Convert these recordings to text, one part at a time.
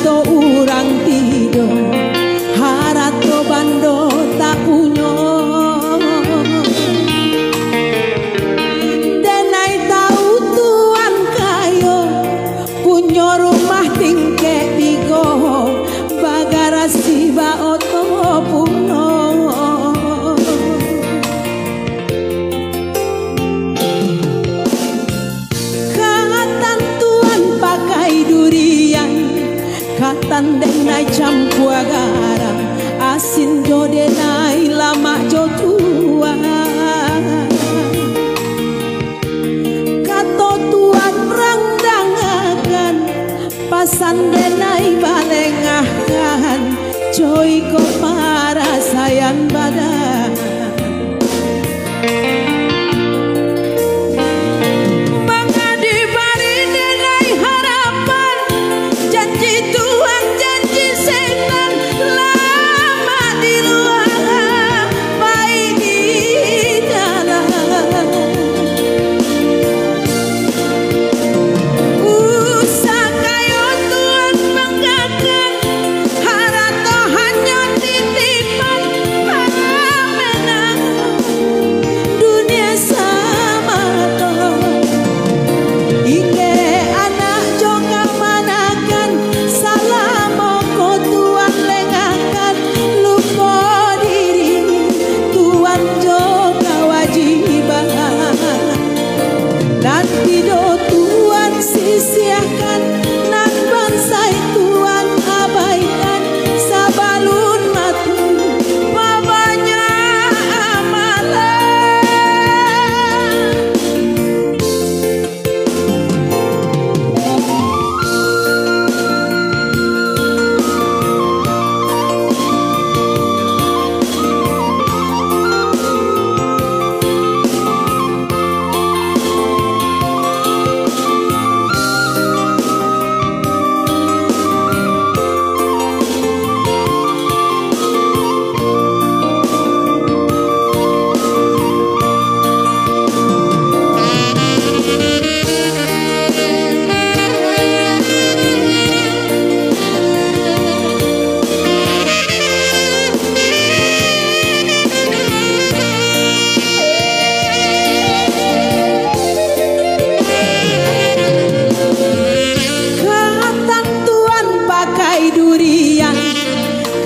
to urang tidur harato bando tak punyo denai tahu tuan kayo punyo rumah tingke tigo bagara siba oto puno katan tuan pakai durian katan denai campur garam asin jo denai lama jo tua kato tuan rangdangakan pasan denai balengahkan joy ko para sayan badan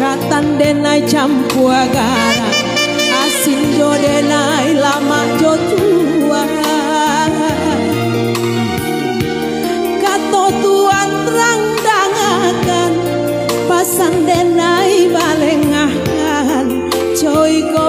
katan denai campur garam asin jo denai lama jo tua kato tuan terang dangakan pasan denai balengahkan joy ko